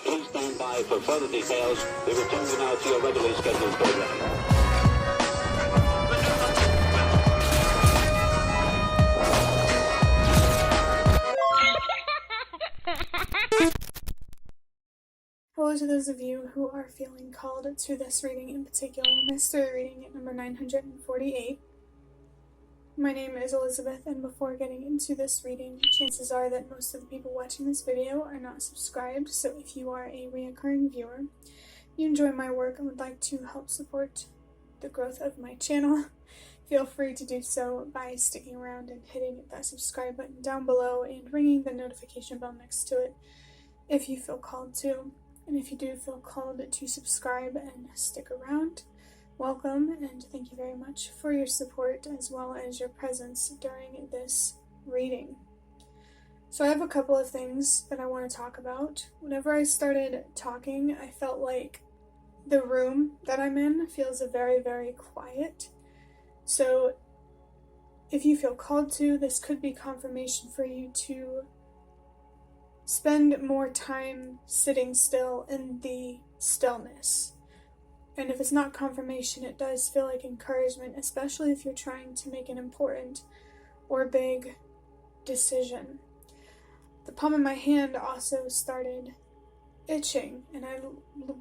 Please stand by for further details. We return you now to your regularly scheduled program. Hello to those of you who are feeling called to this reading in particular, mystery reading at number 948. My name is Elizabeth, and before getting into this reading, chances are that most of the people watching this video are not subscribed, so if you are a reoccurring viewer, you enjoy my work and would like to help support the growth of my channel, feel free to do so by sticking around and hitting that subscribe button down below and ringing the notification bell next to it if you feel called to. And if you do feel called to subscribe and stick around, welcome, and thank you very much for your support as well as your presence during this reading. So I have a couple of things that I want to talk about. Whenever I started talking, I felt like the room that I'm in feels very, very quiet. So if you feel called to, this could be confirmation for you to spend more time sitting still in the stillness. And if it's not confirmation, it does feel like encouragement, especially if you're trying to make an important or big decision. The palm of my hand also started itching, and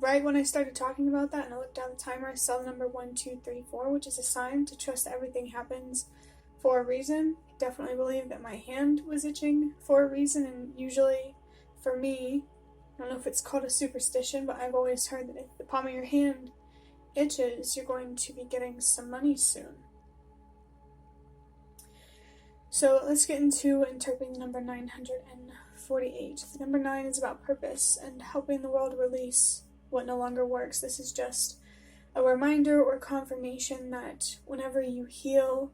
right when I started talking about that and I looked down the timer, I saw the number 1, 2, 3, 4, which is a sign to trust that everything happens for a reason. I definitely believe that my hand was itching for a reason, and usually for me, I don't know if it's called a superstition, but I've always heard that if the palm of your hand itches, you're going to be getting some money soon. So let's get into interpreting number 948. The number 9 is about purpose and helping the world release what no longer works. This is just a reminder or confirmation that whenever you heal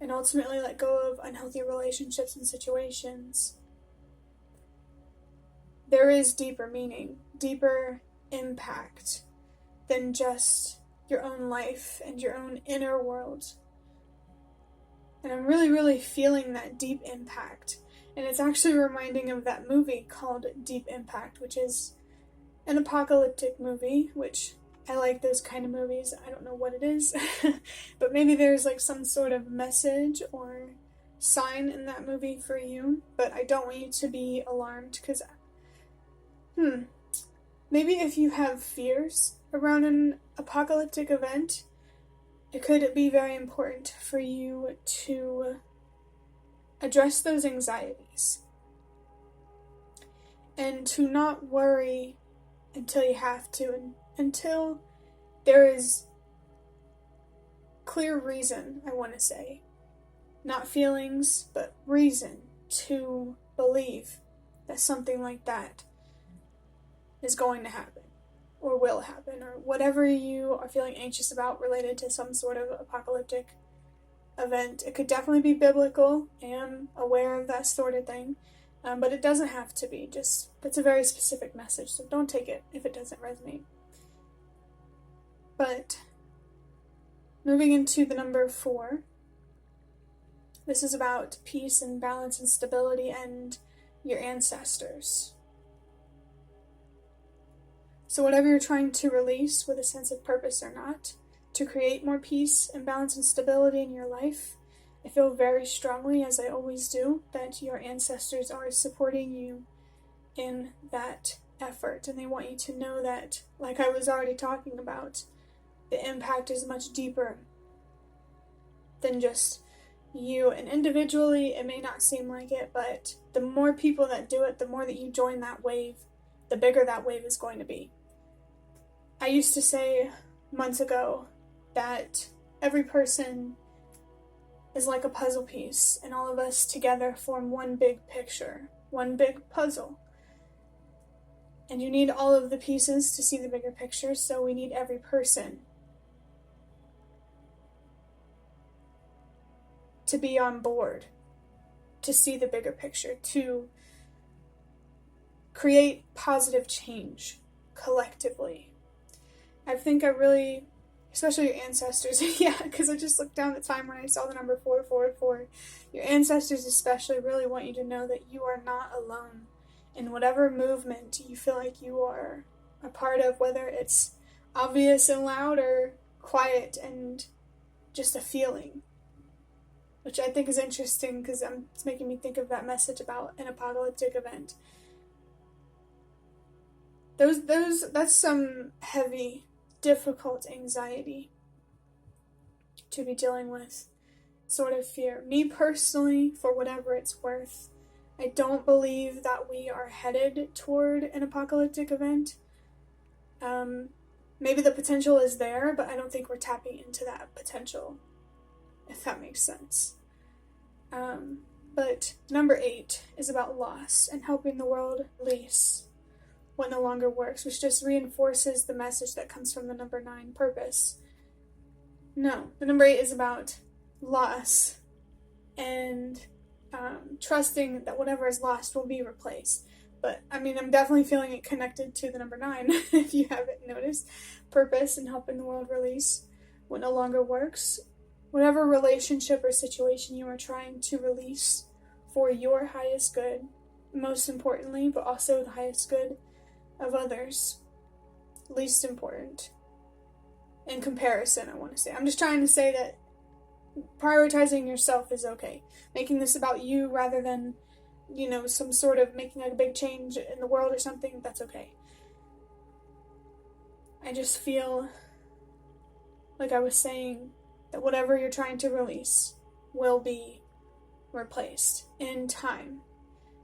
and ultimately let go of unhealthy relationships and situations, there is deeper meaning, deeper impact than just your own life and your own inner world. And I'm really, really feeling that deep impact. And it's actually reminding of that movie called Deep Impact, which is an apocalyptic movie, which I like those kind of movies. I don't know what it is, but maybe there's like some sort of message or sign in that movie for you. But I don't want you to be alarmed, because maybe if you have fears around an apocalyptic event, it could be very important for you to address those anxieties and to not worry until you have to, and until there is clear reason, I want to say. Not feelings, but reason to believe that something like that is going to happen, or will happen, or whatever you are feeling anxious about related to some sort of apocalyptic event. It could definitely be biblical. I am aware of that sort of thing, but it doesn't have to be. Just, that's a very specific message, so don't take it if it doesn't resonate. But moving into the number 4, this is about peace and balance and stability and your ancestors. So whatever you're trying to release with a sense of purpose or not, to create more peace and balance and stability in your life, I feel very strongly, as I always do, that your ancestors are supporting you in that effort. And they want you to know that, like I was already talking about, the impact is much deeper than just you. And individually, it may not seem like it, but the more people that do it, the more that you join that wave, the bigger that wave is going to be. I used to say months ago that every person is like a puzzle piece, and all of us together form one big picture, one big puzzle. And you need all of the pieces to see the bigger picture, so we need every person to be on board, to see the bigger picture, to create positive change collectively. I think I really especially your ancestors. Yeah, because I just looked down the time when I saw the number 444. Your ancestors especially really want you to know that you are not alone in whatever movement you feel like you are a part of, whether it's obvious and loud or quiet and just a feeling, which I think is interesting because it's making me think of that message about an apocalyptic event. That's some heavy, difficult anxiety to be dealing with, sort of fear. Me personally, for whatever it's worth, I don't believe that we are headed toward an apocalyptic event. Maybe the potential is there, but I don't think we're tapping into that potential, if that makes sense. But number 8 is about loss and helping the world release what no longer works, which just reinforces the message that comes from the number 9, purpose. No, the number 8 is about loss and trusting that whatever is lost will be replaced. But, I mean, I'm definitely feeling it connected to the number 9, if you haven't noticed. Purpose and helping the world release what no longer works. Whatever relationship or situation you are trying to release for your highest good, most importantly, but also the highest good of others, least important. In comparison, I want to say. I'm just trying to say that prioritizing yourself is okay. Making this about you rather than, some sort of making a big change in the world or something, that's okay. I just feel, like I was saying, that whatever you're trying to release will be replaced in time.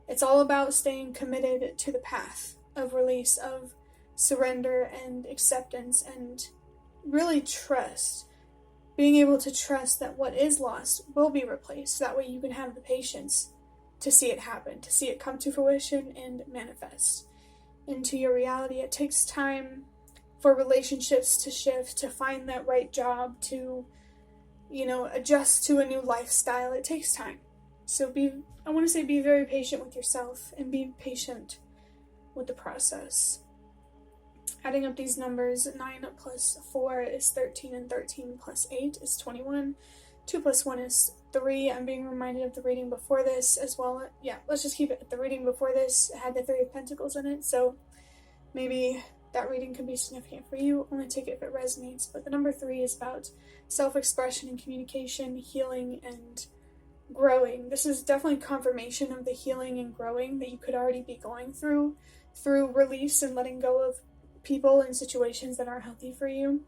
It's all about staying committed to the path of release, of surrender and acceptance, and really trust. Being able to trust that what is lost will be replaced. That way you can have the patience to see it happen, to see it come to fruition and manifest into your reality. It takes time for relationships to shift, to find that right job, to, adjust to a new lifestyle. It takes time. So be very patient with yourself and be patient with the process. Adding up these numbers, 9 plus 4 is 13, and 13 plus 8 is 21. 2 plus 1 is 3. I'm being reminded of the reading before this as well. Yeah, let's just keep it. The reading before this had the 3 of Pentacles in it, so maybe that reading could be significant for you. Only take it if it resonates. But the number 3 is about self-expression and communication, healing, and growing. This is definitely confirmation of the healing and growing that you could already be going through release and letting go of people and situations that aren't healthy for you.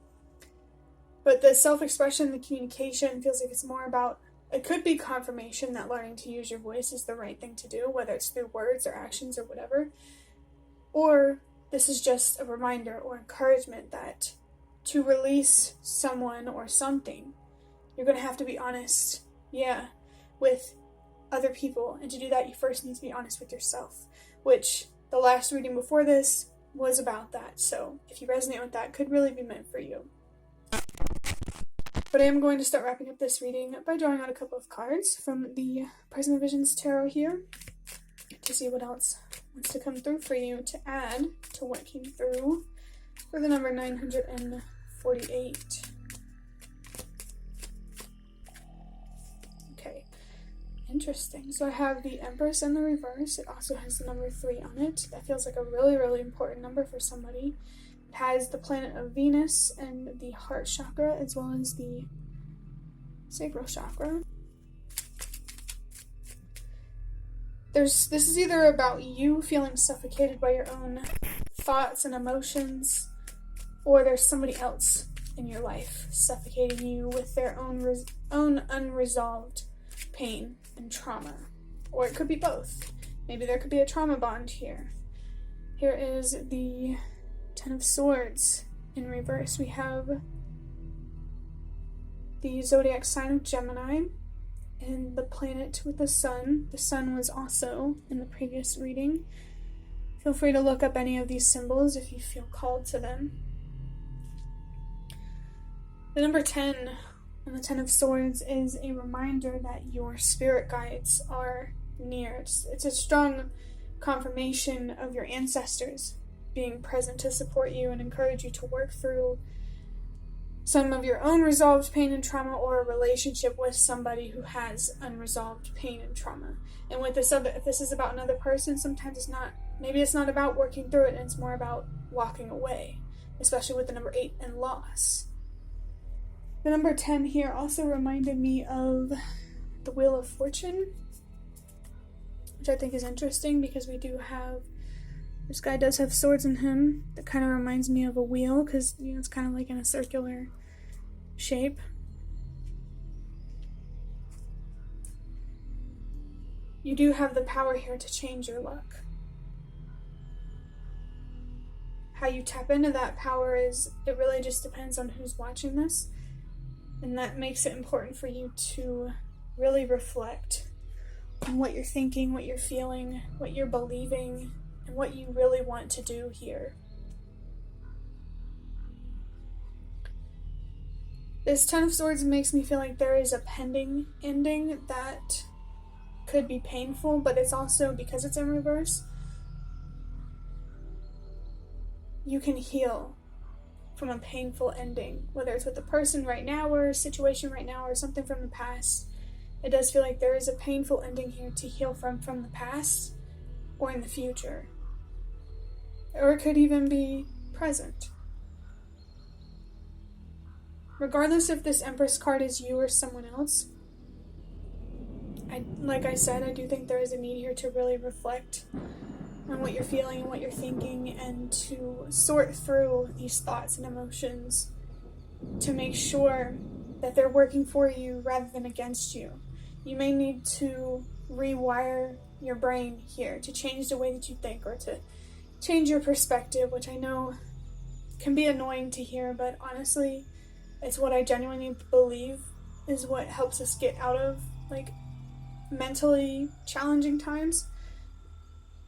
But the self-expression, the communication feels like it's more about, it could be confirmation that learning to use your voice is the right thing to do, whether it's through words or actions or whatever. Or this is just a reminder or encouragement that to release someone or something, you're going to have to be honest, with other people. And to do that, you first need to be honest with yourself, which the last reading before this was about that. So if you resonate with that, could really be meant for you. But I am going to start wrapping up this reading by drawing out a couple of cards from the Prism of Visions Tarot here to see what else wants to come through for you to add to what came through for the number 948. Okay, interesting. So I have the Empress in the reverse. It also has the number 3 on it. That feels like a really, really important number for somebody. It has the planet of Venus and the heart chakra as well as the sacral chakra. This is either about you feeling suffocated by your own thoughts and emotions, or there's somebody else in your life suffocating you with their own unresolved pain and trauma. Or it could be both. Maybe there could be a trauma bond here. Here is the 10 of Swords in reverse. We have the zodiac sign of Gemini and the planet with the sun. The sun was also in the previous reading. Feel free to look up any of these symbols if you feel called to them. The number 10 on the 10 of Swords is a reminder that your spirit guides are near. It's a strong confirmation of your ancestors being present to support you and encourage you to work through some of your own resolved pain and trauma, or a relationship with somebody who has unresolved pain and trauma. And with this other, if this is about another person, sometimes it's not, maybe it's not about working through it, and it's more about walking away, especially with the number 8 and loss. The number 10 here also reminded me of the Wheel of Fortune, which I think is interesting because we do have, this guy does have swords in him. That kind of reminds me of a wheel because, you know, it's kind of like in a circular shape. You do have the power here to change your luck. How you tap into that power is, it really just depends on who's watching this. And that makes it important for you to really reflect on what you're thinking, what you're feeling, what you're believing, and what you really want to do here. This 10 of Swords makes me feel like there is a pending ending that could be painful, but it's also, because it's in reverse, you can heal from a painful ending, whether it's with a person right now or a situation right now or something from the past. It does feel like there is a painful ending here to heal from the past or in the future. Or it could even be present. Regardless if this Empress card is you or someone else, like I said, I do think there is a need here to really reflect on what you're feeling and what you're thinking, and to sort through these thoughts and emotions to make sure that they're working for you rather than against you. You may need to rewire your brain here to change the way that you think, or to change your perspective, which I know can be annoying to hear, but honestly, it's what I genuinely believe is what helps us get out of, like, mentally challenging times,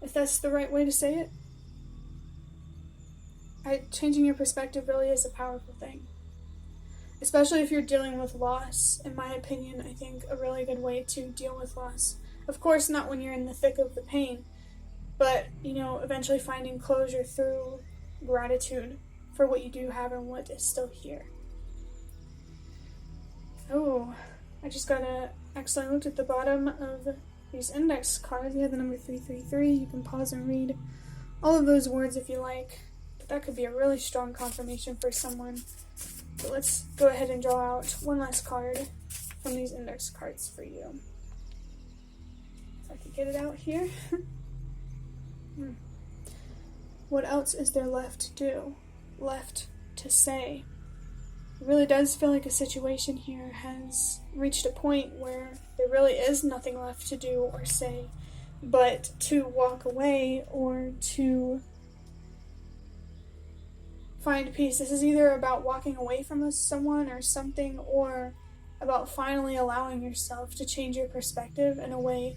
if that's the right way to say it. Changing your perspective really is a powerful thing. Especially if you're dealing with loss. In my opinion, I think a really good way to deal with loss. Of course, not when you're in the thick of the pain, but, you know, eventually finding closure through gratitude for what you do have and what is still here. Oh, I just accidentally looked at the bottom of these index cards. You have the number 333. You can pause and read all of those words if you like. But that could be a really strong confirmation for someone. So let's go ahead and draw out one last card from these index cards for you. If I could get it out here. What else is there left to do? Left to say? It really does feel like a situation here has reached a point where there really is nothing left to do or say, but to walk away or to find peace. This is either about walking away from someone or something, or about finally allowing yourself to change your perspective in a way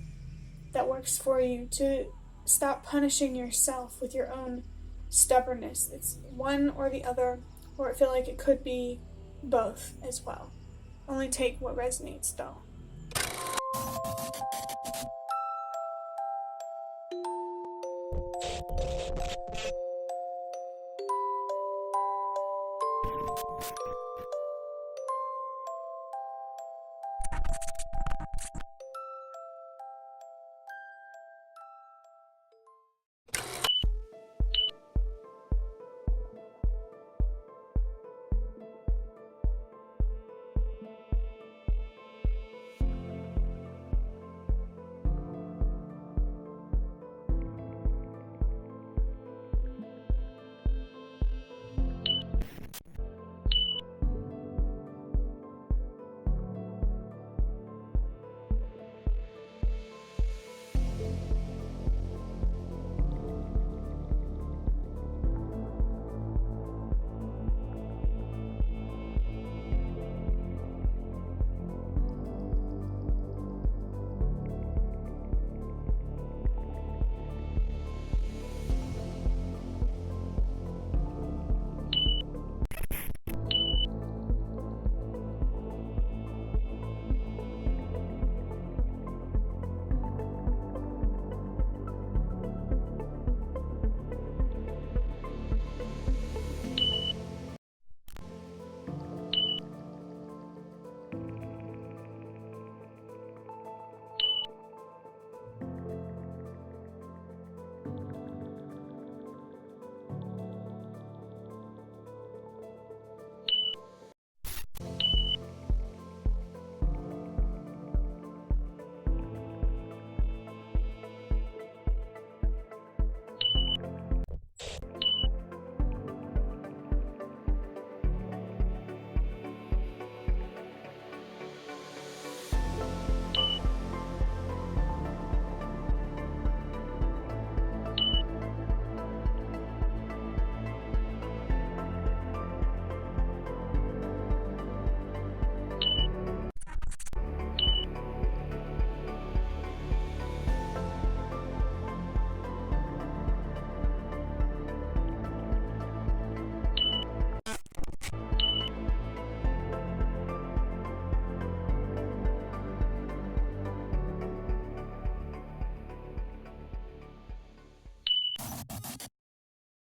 that works for you, to stop punishing yourself with your own stubbornness. It's one or the other, or I feel like it could be both as well. Only take what resonates, though.